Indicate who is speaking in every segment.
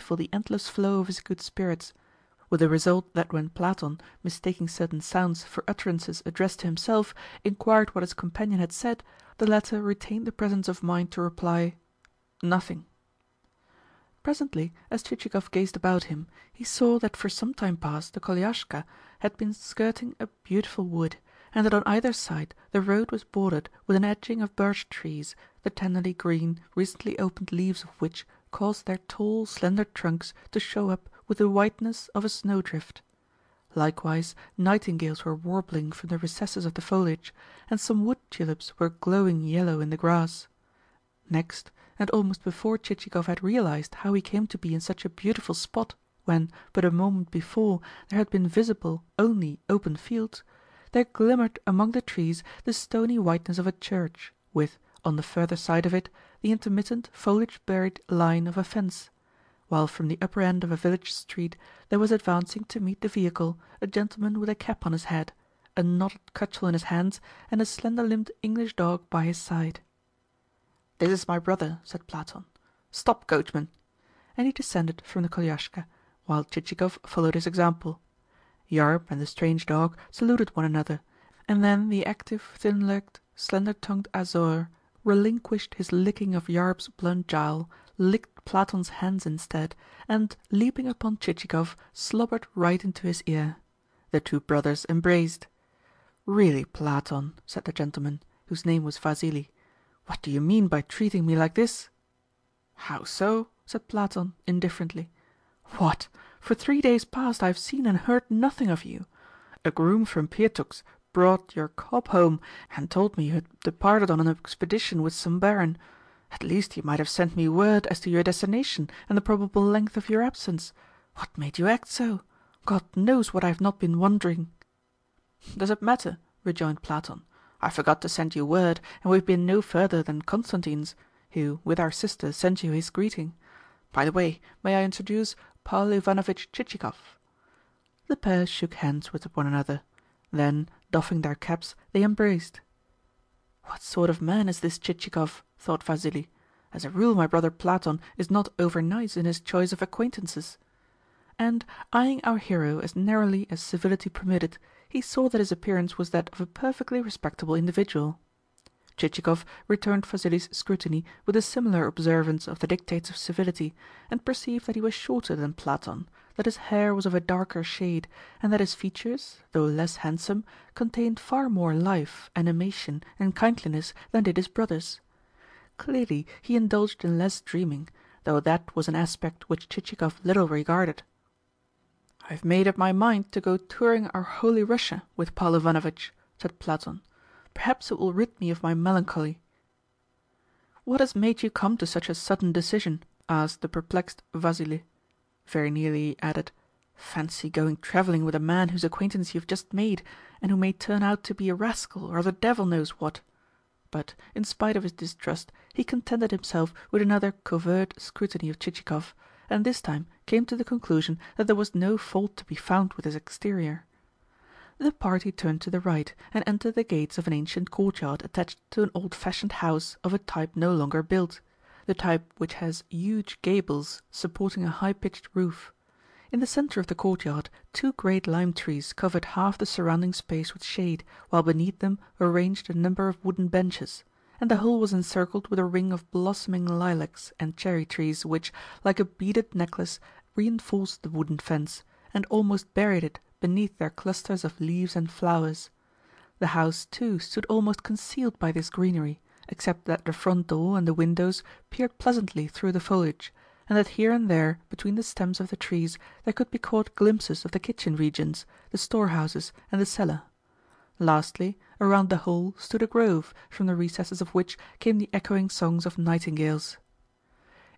Speaker 1: deceitful the endless flow of his good spirits, with the result that when Platon, mistaking certain sounds for utterances addressed to himself, inquired what his companion had said, the latter retained the presence of mind to reply, "Nothing." Presently, as Chichikov gazed about him, he saw that for some time past the koliaska had been skirting a beautiful wood, and that on either side the road was bordered with an edging of birch trees, the tenderly green, recently opened leaves of which caused their tall, slender trunks to show up with the whiteness of a snowdrift. Likewise, nightingales were warbling from the recesses of the foliage, and some wood tulips were glowing yellow in the grass. Next, and almost before Chichikov had realized how he came to be in such a beautiful spot when, but a moment before, there had been visible only open fields, there glimmered among the trees the stony whiteness of a church, with, on the further side of it, the intermittent foliage-buried line of a fence, while from the upper end of a village street there was advancing to meet the vehicle a gentleman with a cap on his head, a knotted cudgel in his hands, and a slender-limbed English dog by his side. "This is my brother," said Platon. "Stop, coachman!" And he descended from the koliaska, while Chichikov followed his example. Yarb and the strange dog saluted one another, and then the active, thin-legged, slender-tongued Azor relinquished his licking of Yarb's blunt jowl, licked Platon's hands instead, and, leaping upon Chichikov, slobbered right into his ear. The two brothers embraced. "Really, Platon," said the gentleman, whose name was Vasily, "what do you mean by treating me like this?" "How so?" said Platon indifferently. "What? For 3 days past I have seen and heard nothing of you. A groom from Pietux brought your cob home and told me you had departed on an expedition with some baron. At least you might have sent me word as to your destination and the probable length of your absence. What made you act so? God knows what I have not been wondering." "Does it matter?" rejoined Platon. "I forgot to send you word, and we have been no further than Constantine's, who, with our sister, sent you his greeting. By the way, may I introduce Paul Ivanovitch Chichikov?" The pair shook hands with one another. Then, doffing their caps, they embraced. "What sort of man is this Chichikov?" thought Vasily. "As a rule my brother Platon is not over nice in his choice of acquaintances." And, eyeing our hero as narrowly as civility permitted, he saw that his appearance was that of a perfectly respectable individual. Chichikov returned Vasily's scrutiny with a similar observance of the dictates of civility, and perceived that he was shorter than Platon, that his hair was of a darker shade, and that his features, though less handsome, contained far more life, animation, and kindliness than did his brother's. Clearly he indulged in less dreaming, though that was an aspect which Chichikov little regarded. "I have made up my mind to go touring our Holy Russia with Paul Ivanovitch," said Platon. "Perhaps it will rid me of my melancholy." "What has made you come to such a sudden decision?" asked the perplexed Vasily. Very nearly he added, "Fancy going travelling with a man whose acquaintance you have just made, and who may turn out to be a rascal or the devil knows what." But, in spite of his distrust, he contented himself with another covert scrutiny of Chichikov, and this time came to the conclusion that there was no fault to be found with his exterior. The party turned to the right and entered the gates of an ancient courtyard attached to an old-fashioned house of a type no longer built, the type which has huge gables supporting a high-pitched roof. In the centre of the courtyard 2 great lime trees covered half the surrounding space with shade, while beneath them were ranged a number of wooden benches, and the whole was encircled with a ring of blossoming lilacs and cherry trees which, like a beaded necklace, reinforced the wooden fence, and almost buried it beneath their clusters of leaves and flowers. The house, too, stood almost concealed by this greenery, except that the front door and the windows peered pleasantly through the foliage, and that here and there between the stems of the trees there could be caught glimpses of the kitchen regions, the storehouses, and the cellar. Lastly, around the whole stood a grove, from the recesses of which came the echoing songs of nightingales.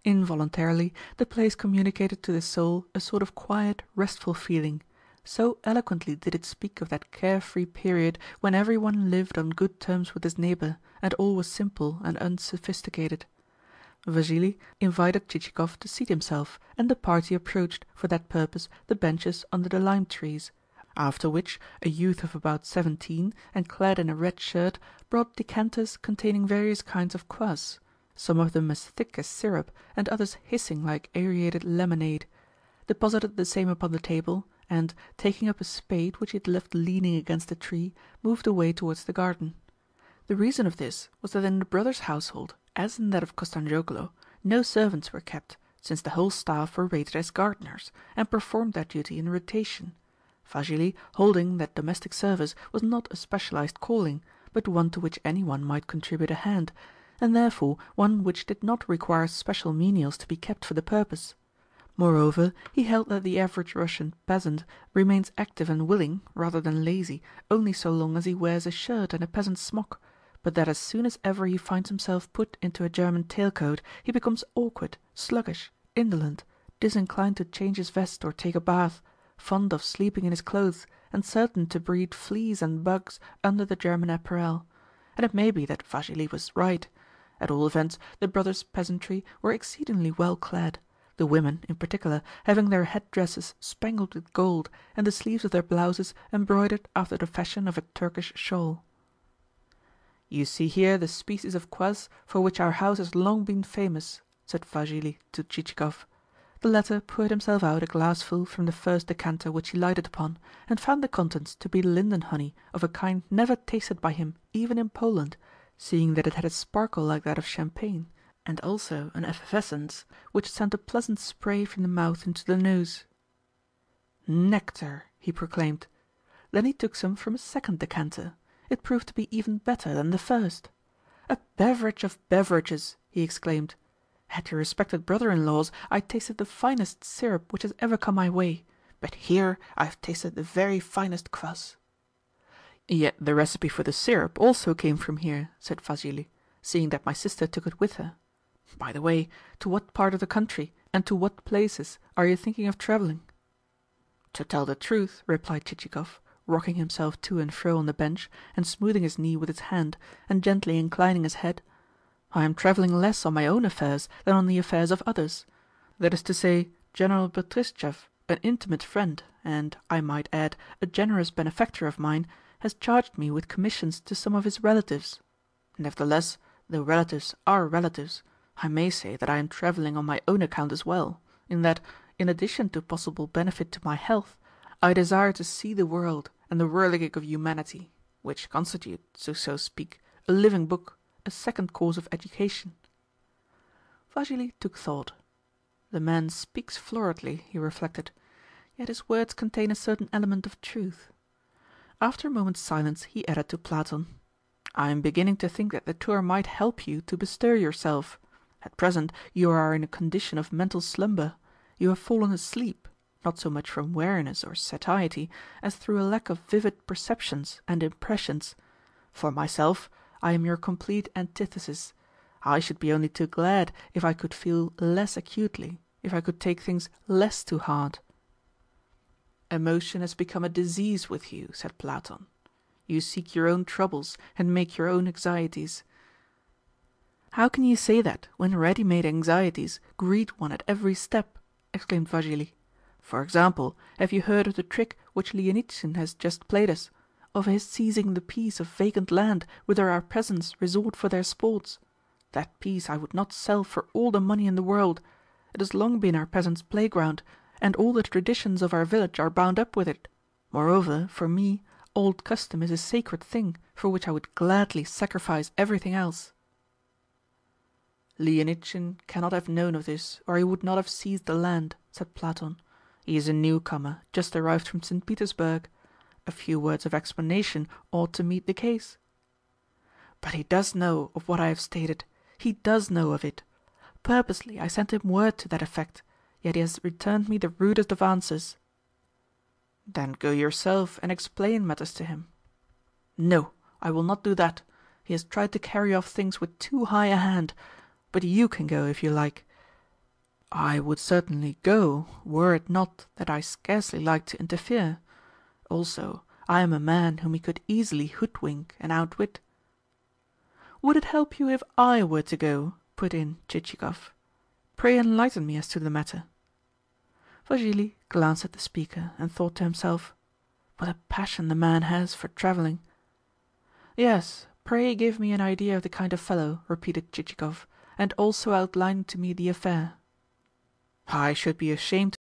Speaker 1: Involuntarily the place communicated to the soul a sort of quiet, restful feeling, so eloquently did it speak of that care-free period when every one lived on good terms with his neighbour, and all was simple and unsophisticated. Vasily invited Chichikov to seat himself, and the party approached, for that purpose, the benches under the lime trees, after which a youth of about 17, and clad in a red shirt, brought decanters containing various kinds of kvass, some of them as thick as syrup and others hissing like aerated lemonade, deposited the same upon the table, and, taking up a spade which he had left leaning against a tree, moved away towards the garden. The reason of this was that in the brothers' household, as in that of Kostanzhoglo, no servants were kept, since the whole staff were rated as gardeners, and performed that duty in rotation, Vassili holding that domestic service was not a specialized calling, but one to which anyone might contribute a hand, and therefore one which did not require special menials to be kept for the purpose. Moreover, he held that the average Russian peasant remains active and willing, rather than lazy, only so long as he wears a shirt and a peasant's smock, but that as soon as ever he finds himself put into a German tailcoat he becomes awkward, sluggish, indolent, disinclined to change his vest or take a bath, fond of sleeping in his clothes, and certain to breed fleas and bugs under the German apparel. And it may be that Vassili was right. At all events, the brothers' peasantry were exceedingly well clad, the women, in particular, having their head-dresses spangled with gold and the sleeves of their blouses embroidered after the fashion of a Turkish shawl. "You see here the species of kvass for which our house has long been famous," said Vassili to Chichikov. The latter poured himself out a glassful from the first decanter which he lighted upon, and found the contents to be linden honey of a kind never tasted by him even in Poland, seeing that it had a sparkle like that of champagne, and also an effervescence which sent a pleasant spray from the mouth into the nose. "Nectar!" he proclaimed. Then he took some from a second decanter. It proved to be even better than the first. "A beverage of beverages!" he exclaimed. "At your respected brother-in-law's I tasted the finest syrup which has ever come my way, but here I have tasted the very finest kvass." "Yet the recipe for the syrup also came from here," said Vassili, "seeing that my sister took it with her. By the way, to what part of the country and to what places are you thinking of travelling?" "To tell the truth," replied Chichikov, rocking himself to and fro on the bench, and smoothing his knee with his hand, and gently inclining his head, "I am travelling less on my own affairs than on the affairs of others. That is to say, General Betristchev, an intimate friend, and, I might add, a generous benefactor of mine, has charged me with commissions to some of his relatives. Nevertheless, though relatives are relatives, I may say that I am travelling on my own account as well, in that, in addition to possible benefit to my health, I desire to see the world and the whirligig of humanity, which constitute, to so speak, a living book, a second course of education." Vassili took thought. The man speaks floridly, he reflected, yet his words contain a certain element of truth. After a moment's silence he added to Platon, "I am beginning to think that the tour might help you to bestir yourself. At present you are in a condition of mental slumber. You have fallen asleep, not so much from weariness or satiety, as through a lack of vivid perceptions and impressions. For myself, I am your complete antithesis. I should be only too glad if I could feel less acutely, if I could take things less to heart." "Emotion has become a disease with you," said Platon. "You seek your own troubles and make your own anxieties." "How can you say that when ready-made anxieties greet one at every step?" exclaimed Vassili. "For example, have you heard of the trick which Lienitsin has just played us, of his seizing the piece of vacant land whither our peasants resort for their sports? That piece I would not sell for all the money in the world. It has long been our peasants' playground, and all the traditions of our village are bound up with it. Moreover, for me, old custom is a sacred thing for which I would gladly sacrifice everything else." "Lienitsin cannot have known of this, or he would not have seized the land," said Platon. "He is a newcomer, just arrived from St. Petersburg. A few words of explanation ought to meet the case." "But he does know of what I have stated. He does know of it. Purposely I sent him word to that effect, yet he has returned me the rudest of answers." "Then go yourself and explain matters to him." "No, I will not do that. He has tried to carry off things with too high a hand. But you can go if you like." "I would certainly go, were it not that I scarcely like to interfere. Also, I am a man whom he could easily hoodwink and outwit." "Would it help you if I were to go?" put in Chichikov. "Pray enlighten me as to the matter." Vassili glanced at the speaker and thought to himself, "What a passion the man has for travelling!" "Yes, pray give me an idea of the kind of fellow," repeated Chichikov, and also outlining to me the affair. "I should be ashamed